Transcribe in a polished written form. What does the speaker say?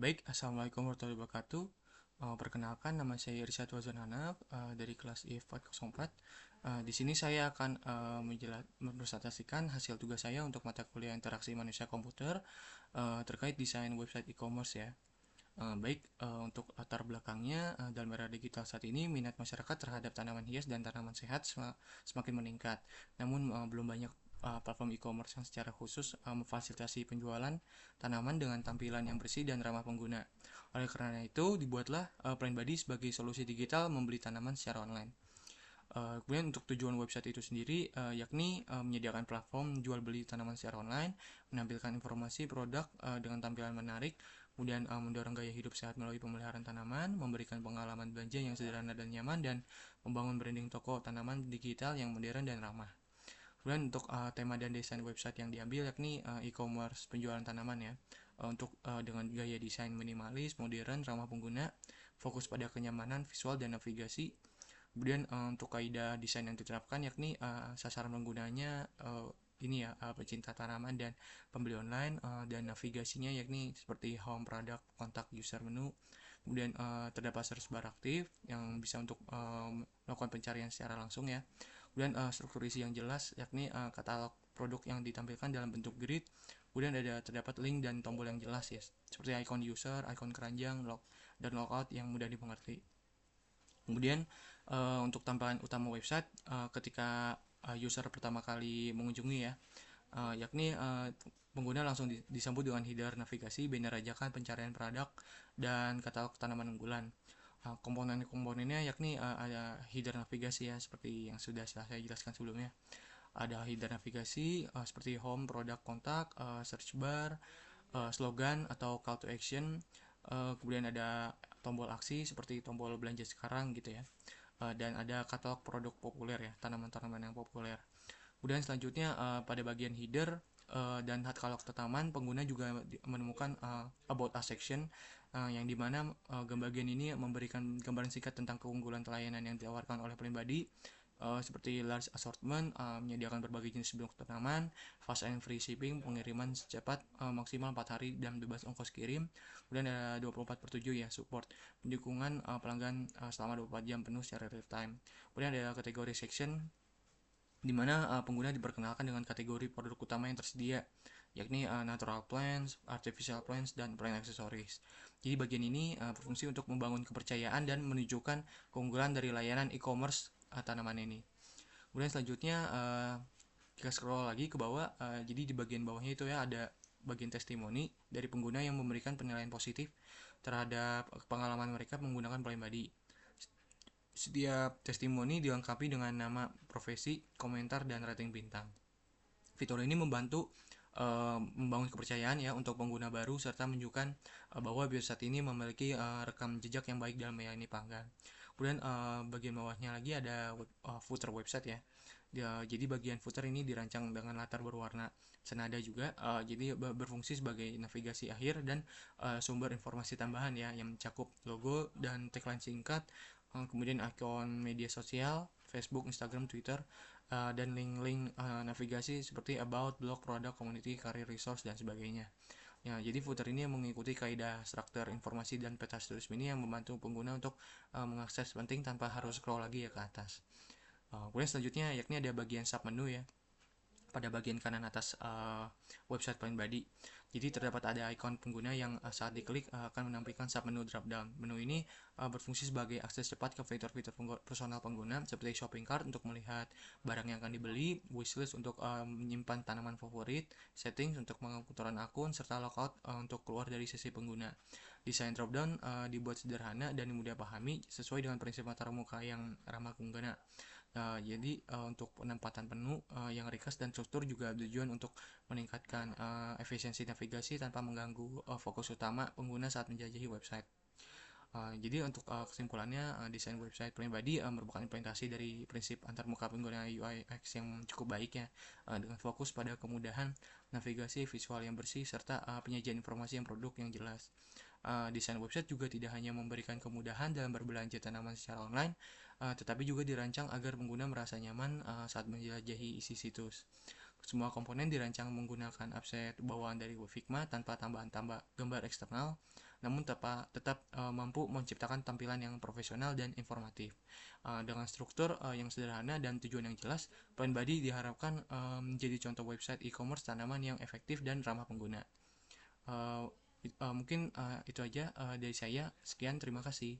Baik, Assalamualaikum warahmatullahi wabarakatuh. Perkenalkan, nama saya Irsad Wazan Hanaf dari kelas I404. Di sini saya akan mempresentasikan hasil tugas saya untuk mata kuliah interaksi manusia komputer terkait desain website e-commerce ya. Untuk latar belakangnya, dalam era digital saat ini, minat masyarakat terhadap tanaman hias dan tanaman sehat semakin meningkat. Namun, belum banyak platform e-commerce yang secara khusus memfasilitasi penjualan tanaman dengan tampilan yang bersih dan ramah pengguna. Oleh karena itu, dibuatlah Plain Body sebagai solusi digital membeli tanaman secara online. Kemudian untuk tujuan website itu sendiri yakni menyediakan platform jual beli tanaman secara online, menampilkan informasi produk dengan tampilan menarik, kemudian mendorong gaya hidup sehat melalui pemeliharaan tanaman, memberikan pengalaman belanja yang sederhana dan nyaman, dan membangun branding toko tanaman digital yang modern dan ramah. Kemudian untuk tema dan desain website yang diambil yakni e-commerce penjualan tanaman ya. Dengan gaya desain minimalis, modern, ramah pengguna, fokus pada kenyamanan visual dan navigasi. Kemudian untuk kaidah desain yang diterapkan yakni sasaran penggunanya pecinta tanaman dan pembeli online, dan navigasinya yakni seperti home, product, kontak, user, menu. Kemudian terdapat search bar aktif yang bisa untuk melakukan pencarian secara langsung ya. Kemudian struktur isi yang jelas yakni katalog produk yang ditampilkan dalam bentuk grid. Kemudian terdapat link dan tombol yang jelas ya, seperti ikon user, ikon keranjang, dan logout yang mudah dimengerti. Kemudian untuk tampilan utama website ketika user pertama kali mengunjungi ya, yakni pengguna langsung disambut dengan header navigasi, banner ajakan, pencarian produk, dan katalog tanaman unggulan. Komponen-komponennya yakni ada header navigasi ya, seperti yang sudah saya jelaskan sebelumnya. Ada header navigasi seperti home, produk, kontak, search bar, slogan atau call to action. Kemudian ada tombol aksi seperti tombol belanja sekarang gitu ya. Dan ada katalog produk populer ya, tanaman-tanaman yang populer. Kemudian selanjutnya pada bagian header dan katalog tanaman, pengguna juga menemukan about us section yang dimana bagian ini memberikan gambaran singkat tentang keunggulan layanan yang ditawarkan oleh Plain Body, seperti large assortment, menyediakan berbagai jenis bentuk tanaman, fast and free shipping, pengiriman secepat maksimal 4 hari dan bebas ongkos kirim. Kemudian ada 24/7 ya, support pendukungan pelanggan selama 24 jam penuh secara real time. Kemudian ada kategori section di mana pengguna diperkenalkan dengan kategori produk utama yang tersedia, yakni natural plants, artificial plants, dan plant accessories. Jadi bagian ini berfungsi untuk membangun kepercayaan dan menunjukkan keunggulan dari layanan e-commerce tanaman ini. Kemudian selanjutnya kita scroll lagi ke bawah, jadi di bagian bawahnya itu ya ada bagian testimoni dari pengguna yang memberikan penilaian positif terhadap pengalaman mereka menggunakan Plain Body. Setiap testimoni dilengkapi dengan nama, profesi, komentar, dan rating bintang. Fitur ini membantu membangun kepercayaan ya untuk pengguna baru serta menunjukkan bahwa website ini memiliki rekam jejak yang baik dalam melayani pelanggan. Kemudian bagian bawahnya lagi ada footer website ya. Jadi bagian footer ini dirancang dengan latar berwarna senada juga, jadi berfungsi sebagai navigasi akhir dan sumber informasi tambahan ya yang mencakup logo dan tagline singkat, kemudian ikon media sosial, Facebook, Instagram, Twitter, dan link-link navigasi seperti about, blog, produk, community, career resource, dan sebagainya. Ya, jadi footer ini mengikuti kaidah struktur informasi dan peta status ini yang membantu pengguna untuk mengakses penting tanpa harus scroll lagi ya ke atas. Kemudian selanjutnya yakni ada bagian sub menu ya pada bagian kanan atas website Plain Body. Jadi terdapat ada ikon pengguna yang saat diklik akan menampilkan sub menu drop down. Menu ini berfungsi sebagai akses cepat ke fitur-fitur personal pengguna seperti shopping cart untuk melihat barang yang akan dibeli, wishlist untuk menyimpan tanaman favorit, settings untuk pengaturan akun, serta logout untuk keluar dari sesi pengguna. Desain dropdown dibuat sederhana dan mudah pahami sesuai dengan prinsip antarmuka yang ramah pengguna. Jadi untuk penempatan menu yang ringkas dan struktur juga tujuan untuk meningkatkan efisiensi navigasi tanpa mengganggu fokus utama pengguna saat menjelajahi website. Jadi untuk kesimpulannya, desain website Plain Body merupakan implementasi dari prinsip antarmuka pengguna UI UX yang cukup baik ya, dengan fokus pada kemudahan navigasi, visual yang bersih, serta penyajian informasi yang produk yang jelas. Desain website juga tidak hanya memberikan kemudahan dalam berbelanja tanaman secara online, tetapi juga dirancang agar pengguna merasa nyaman saat menjelajahi isi situs. Semua komponen dirancang menggunakan offset bawaan dari Figma tanpa tambahan gambar eksternal, namun tetap mampu menciptakan tampilan yang profesional dan informatif. Dengan struktur yang sederhana dan tujuan yang jelas, Plan Body diharapkan menjadi contoh website e-commerce tanaman yang efektif dan ramah pengguna. Mungkin itu aja dari saya. Sekian, terima kasih.